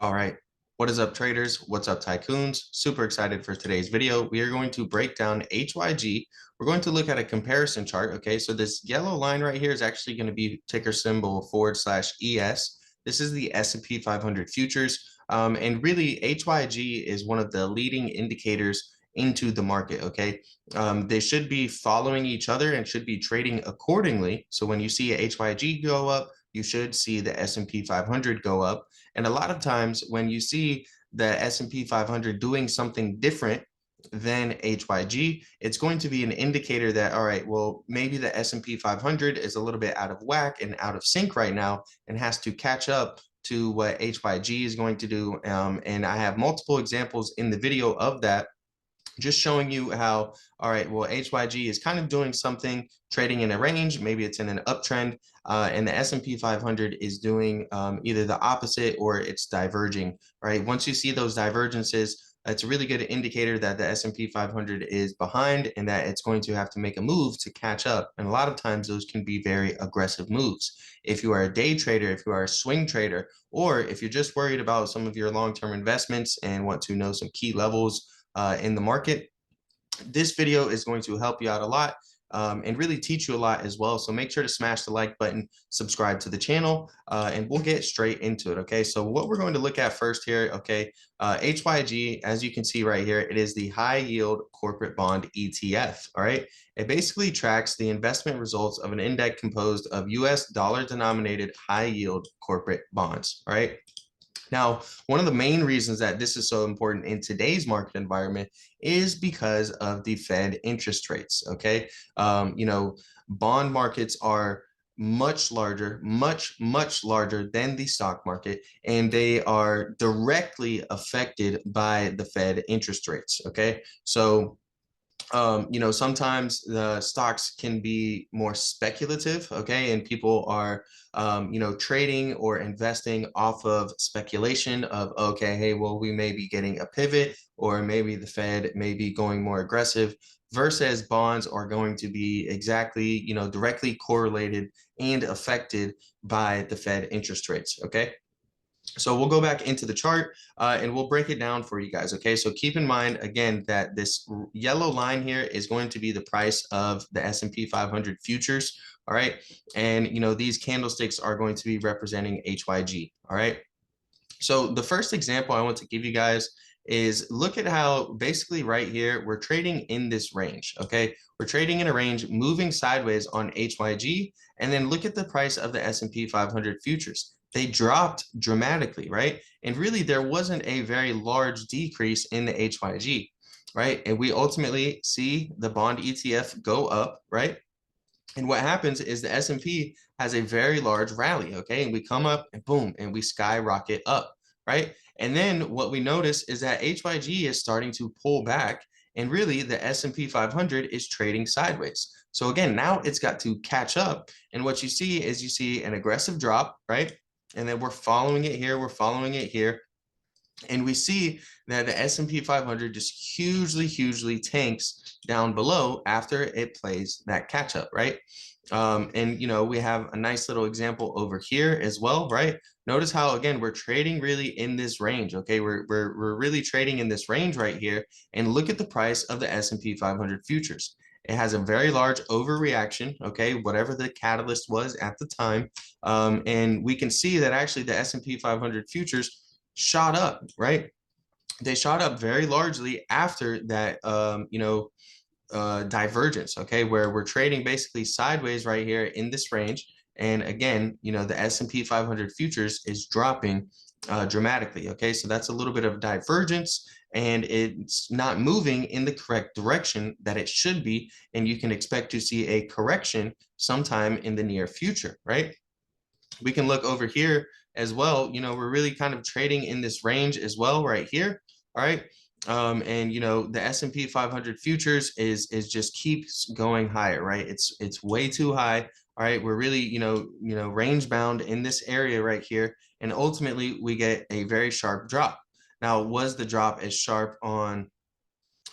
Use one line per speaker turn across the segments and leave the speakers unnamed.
All right. What is up, traders? What's up, tycoons? Super excited for today's video. We are going to break down HYG. We're going to look at a comparison chart. Okay, so this yellow line right here is actually going to be ticker symbol /ES. This is the S&P 500 futures. And really, HYG is one of the leading indicators into the market. Okay, they should be following each other and should be trading accordingly. So when you see HYG go up, you should see the S&P 500 go up. And a lot of times when you see the S&P 500 doing something different than HYG, it's going to be an indicator that, all right, well, maybe the S&P 500 is a little bit out of whack and out of sync right now and has to catch up to what HYG is going to do. And I have multiple examples in the video of that, just showing you how, all right, well, HYG is kind of doing something, trading in a range, maybe it's in an uptrend, and the S&P 500 is doing either the opposite or it's diverging, right? Once you see those divergences, it's a really good indicator that the S&P 500 is behind and that it's going to have to make a move to catch up. And a lot of times those can be very aggressive moves. If you are a day trader, if you are a swing trader, or if you're just worried about some of your long-term investments and want to know some key levels in the market, this video is going to help you out a lot and really teach you a lot as well. So make sure to smash the like button, subscribe to the channel, and we'll get straight into it. Okay, so what we're going to look at first here, okay, HYG, as you can see right here, it is the high yield corporate bond ETF. All right, it basically tracks the investment results of an index composed of US dollar denominated high yield corporate bonds. All right. Now, one of the main reasons that this is so important in today's market environment is because of the Fed interest rates. Okay. Bond markets are much larger, much larger than the stock market, and they are directly affected by the Fed interest rates. Okay. So, sometimes the stocks can be more speculative, okay, and people are, trading or investing off of speculation of, okay, hey, well, we may be getting a pivot, or maybe the Fed may be going more aggressive, versus bonds are going to be exactly, directly correlated and affected by the Fed interest rates, okay? So we'll go back into the chart and we'll break it down for you guys. Okay, so keep in mind again that this yellow line here is going to be the price of the S&P 500 futures. All right, and these candlesticks are going to be representing HYG. All right, so the first example I want to give you guys is look at how basically right here we're trading in this range. Okay, we're trading in a range moving sideways on HYG, and then look at the price of the S&P 500 futures. They dropped dramatically, right? And really there wasn't a very large decrease in the HYG, right? And we ultimately see the bond ETF go up, right? And what happens is the S&P has a very large rally, okay? And we come up and boom, and we skyrocket up, right? And then what we notice is that HYG is starting to pull back, and really the S&P 500 is trading sideways. So again, now it's got to catch up. And what you see is you see an aggressive drop, right? And then we're following it here, we're following it here. And we see that the S&P 500 just hugely tanks down below after it plays that catch up, right? And we have a nice little example over here as well, right? Notice how, again, we're trading really in this range. Okay, we're really trading in this range right here. And look at the price of the S&P 500 futures. It has a very large overreaction, okay, whatever the catalyst was at the time. And we can see that actually the S&P 500 futures shot up, right? They shot up very largely after that, divergence, okay, where we're trading basically sideways right here in this range. And again, the S&P 500 futures is dropping dramatically, okay? So that's a little bit of divergence and it's not moving in the correct direction that it should be. And you can expect to see a correction sometime in the near future, right? We can look over here as well. We're really kind of trading in this range as well right here. All right. And the S&P 500 futures is just keeps going higher, right? It's way too high. All right. We're really, range bound in this area right here. And ultimately we get a very sharp drop. Now, was the drop as sharp on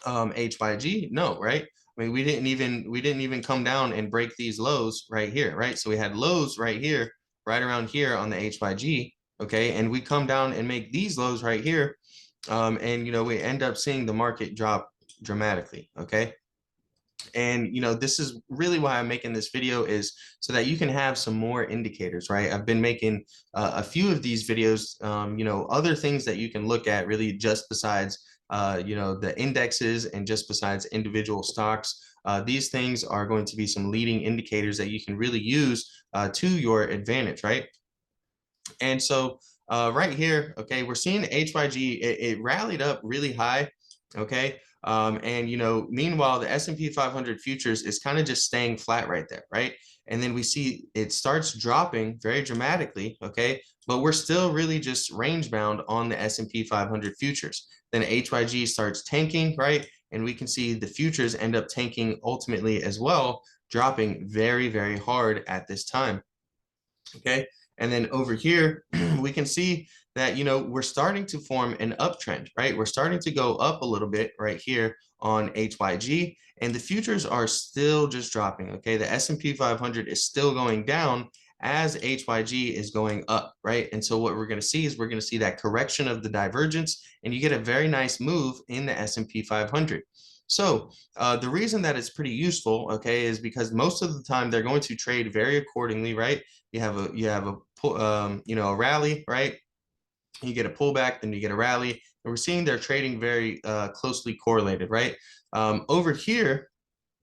HYG? No, right? I mean, we didn't even come down and break these lows right here, right? So we had lows right here, right around here on the HYG, okay, and we come down and make these lows right here, and we end up seeing the market drop dramatically, okay. And this is really why I'm making this video, is so that you can have some more indicators, right? I've been making a few of these videos, other things that you can look at, really, just besides the indexes and just besides individual stocks. These things are going to be some leading indicators that you can really use to your advantage, right? And so right here, okay, we're seeing HYG, it rallied up really high, okay? And meanwhile, the S&P 500 futures is kind of just staying flat right there, right? And then we see it starts dropping very dramatically, okay? But we're still really just range bound on the S&P 500 futures. Then HYG starts tanking, right? And we can see the futures end up tanking ultimately as well, dropping very, very hard at this time. Okay. And then over here, we can see that, we're starting to form an uptrend, right? We're starting to go up a little bit right here on HYG, and the futures are still just dropping. Okay. The S&P 500 is still going down as HYG is going up, right? And so what we're going to see is we're going to see that correction of the divergence, and you get a very nice move in the S&P 500. So the reason that it's pretty useful, okay, is because most of the time they're going to trade very accordingly, right? You have a rally, right? You get a pullback, then you get a rally, and we're seeing they're trading very closely correlated, right? Over here,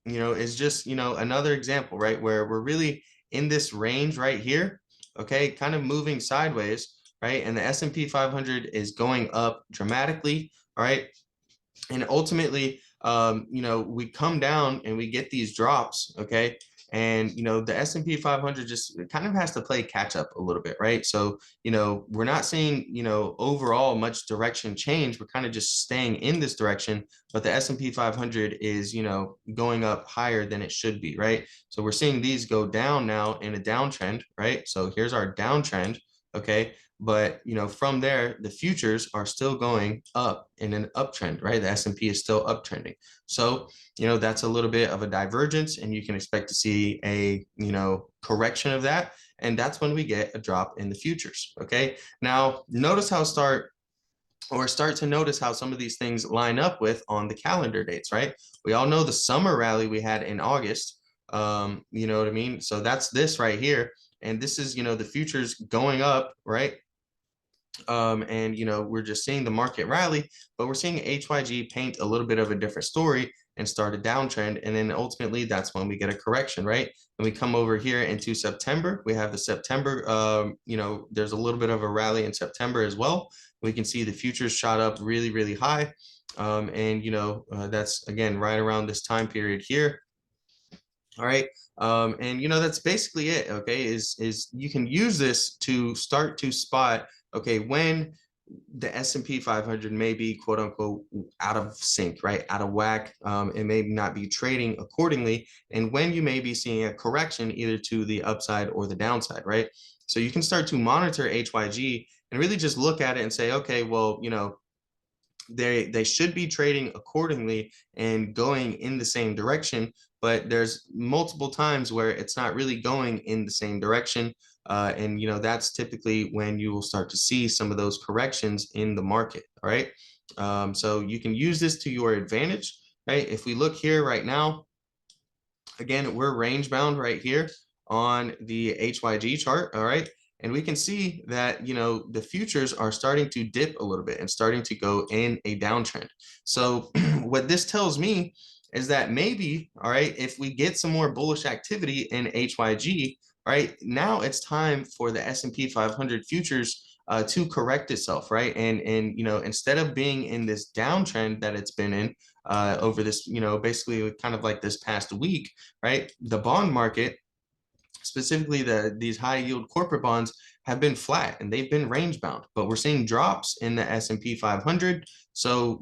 is just another example, right, where we're really in this range right here, okay, kind of moving sideways, right? And the S&P 500 is going up dramatically, all right? And ultimately, we come down and we get these drops, okay. And the S&P 500 just kind of has to play catch up a little bit, right? So we're not seeing overall much direction change. We're kind of just staying in this direction, but the S&P 500 is going up higher than it should be, right? So we're seeing these go down now in a downtrend, right? So here's our downtrend, okay. But from there, the futures are still going up in an uptrend, right? The S&P is still uptrending. So that's a little bit of a divergence, and you can expect to see a correction of that, and that's when we get a drop in the futures. Okay, now notice how start to notice how some of these things line up with on the calendar dates, right? We all know the summer rally we had in August. You know what I mean? So that's this right here, and this is the futures going up, right? And we're just seeing the market rally, but we're seeing HYG paint a little bit of a different story and start a downtrend, and then ultimately that's when we get a correction, right? And we come over here into September. We have the September, there's a little bit of a rally in September as well. We can see the futures shot up really, really high, and that's again right around this time period here. All right. And that's basically it. Okay, is you can use this to start to spot, okay, when the S&P 500 may be quote unquote out of sync, right? Out of whack. It may not be trading accordingly, and when you may be seeing a correction either to the upside or the downside, right? So you can start to monitor HYG and really just look at it and say, okay, well, they should be trading accordingly and going in the same direction, but there's multiple times where it's not really going in the same direction, and that's typically when you will start to see some of those corrections in the market. All right, so you can use this to your advantage, right? If we look here right now, again, we're range bound right here on the HYG chart. All right, and we can see that the futures are starting to dip a little bit and starting to go in a downtrend. So what this tells me is that maybe, all right, if we get some more bullish activity in HYG, right, now it's time for the S&P 500 futures to correct itself, right? And instead of being in this downtrend that it's been in over this, basically kind of like this past week, right? The bond market, specifically these high yield corporate bonds, have been flat and they've been range bound, but we're seeing drops in the S&P 500. So,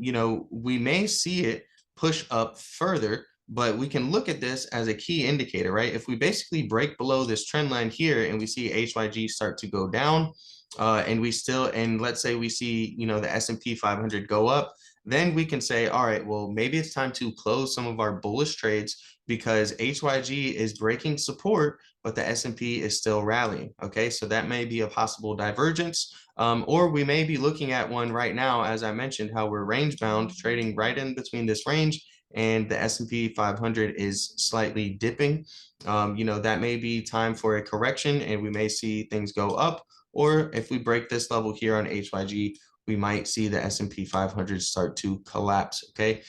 we may see it push up further, but we can look at this as a key indicator, right? If we basically break below this trend line here and we see HYG start to go down, and let's say we see, the S&P 500 go up, then we can say, all right, well, maybe it's time to close some of our bullish trades because HYG is breaking support, but the S&P is still rallying. Okay, so that may be a possible divergence. Or we may be looking at one right now, as I mentioned, how we're range bound, trading right in between this range, and the S&P 500 is slightly dipping. That may be time for a correction, and we may see things go up. Or if we break this level here on HYG, we might see the S&P 500 start to collapse. Okay.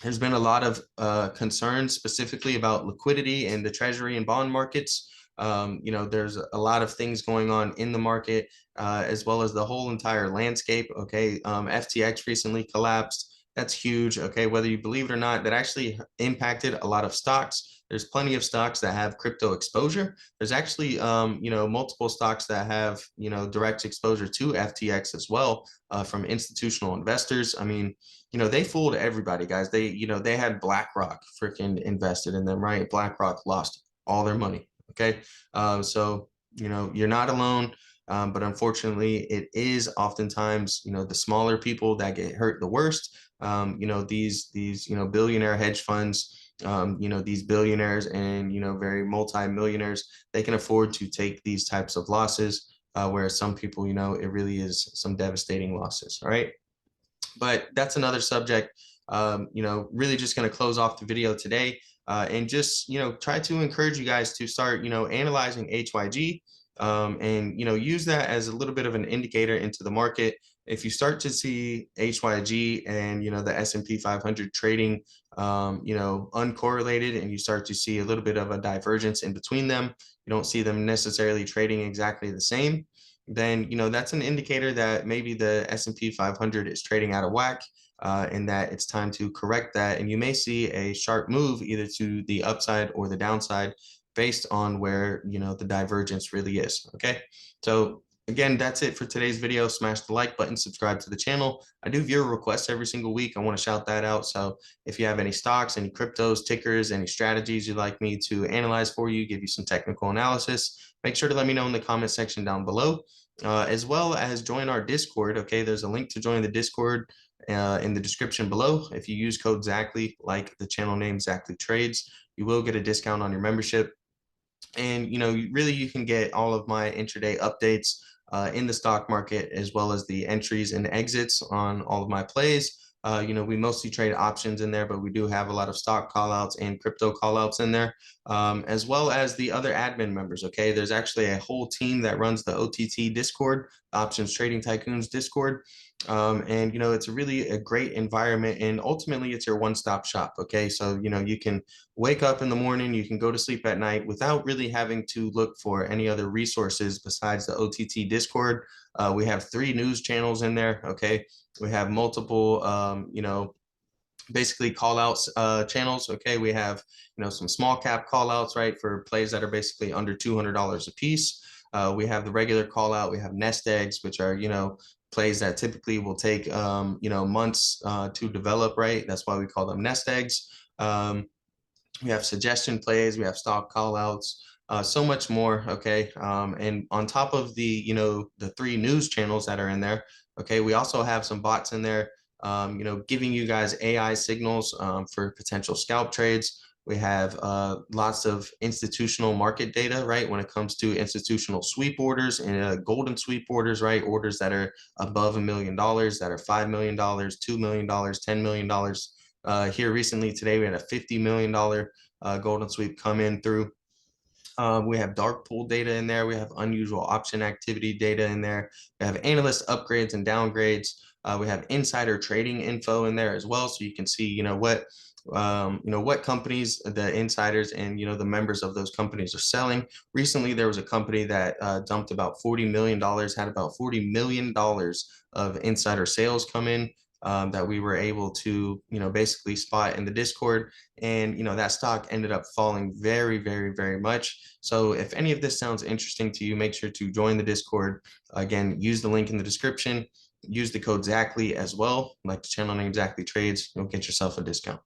There's been a lot of concerns specifically about liquidity in the treasury and bond markets. There's a lot of things going on in the market, as well as the whole entire landscape. Okay. FTX recently collapsed. That's huge. Okay. Whether you believe it or not, that actually impacted a lot of stocks. There's plenty of stocks that have crypto exposure. There's actually, multiple stocks that have, direct exposure to FTX as well, from institutional investors. I mean, they fooled everybody, guys. They had BlackRock freaking invested in them, right? BlackRock lost all their money. Okay. So, you're not alone. But unfortunately, it is oftentimes, the smaller people that get hurt the worst. These billionaire hedge funds, these billionaires and, very multi-millionaires, they can afford to take these types of losses, whereas some people, it really is some devastating losses. All right. But that's another subject. Really just going to close off the video today, and just, try to encourage you guys to start, analyzing HYG, and, use that as a little bit of an indicator into the market. If you start to see HYG and, the S&P 500 trading, uncorrelated, and you start to see a little bit of a divergence in between them, you don't see them necessarily trading exactly the same, then that's an indicator that maybe the S&P 500 is trading out of whack, and that it's time to correct that. And you may see a sharp move either to the upside or the downside based on where the divergence really is. Okay, so again, that's it for today's video. Smash the like button, subscribe to the channel. I do viewer requests every single week. I want to shout that out. So if you have any stocks, any cryptos, tickers, any strategies you'd like me to analyze for you, give you some technical analysis, make sure to let me know in the comment section down below, as well as join our Discord. Okay, there's a link to join the Discord in the description below. If you use code Zackley, like the channel name Zackley Trades, you will get a discount on your membership. And you can get all of my intraday updates in the stock market, as well as the entries and exits on all of my plays. We mostly trade options in there, but we do have a lot of stock callouts and crypto callouts in there, as well as the other admin members. Okay, there's actually a whole team that runs the OTT Discord, Options Trading Tycoons Discord. And it's really a great environment, and ultimately it's your one-stop shop. Okay, so you can wake up in the morning, you can go to sleep at night without really having to look for any other resources besides the OTT Discord. We have 3 news channels in there. Okay, we have multiple basically call outs channels. Okay, we have some small cap call outs, right, for plays that are basically under $200 a piece. We have the regular call out. We have nest eggs, which are plays that typically will take months to develop, right? That's why we call them nest eggs. We have suggestion plays, we have stock call outs, so much more. Okay, and on top of the the 3 news channels that are in there, okay, we also have some bots in there, giving you guys AI signals for potential scalp trades. We have lots of institutional market data, right, when it comes to institutional sweep orders and golden sweep orders, right, orders that are above $1 million, that are $5 million, $2 million, $10 million. Here recently today, we had a $50 million golden sweep come in through. We have dark pool data in there. We have unusual option activity data in there. We have analyst upgrades and downgrades. We have insider trading info in there as well, so you can see what companies the insiders and the members of those companies are selling. Recently, there was a company that dumped about $40 million, had about $40 million of insider sales come in, that we were able to basically spot in the Discord, and that stock ended up falling very, very, very much. So if any of this sounds interesting to you, make sure to join the Discord. Again, use the link in the description, use the code Zackley as well, like the channel name Zackley Trades. You'll get yourself a discount.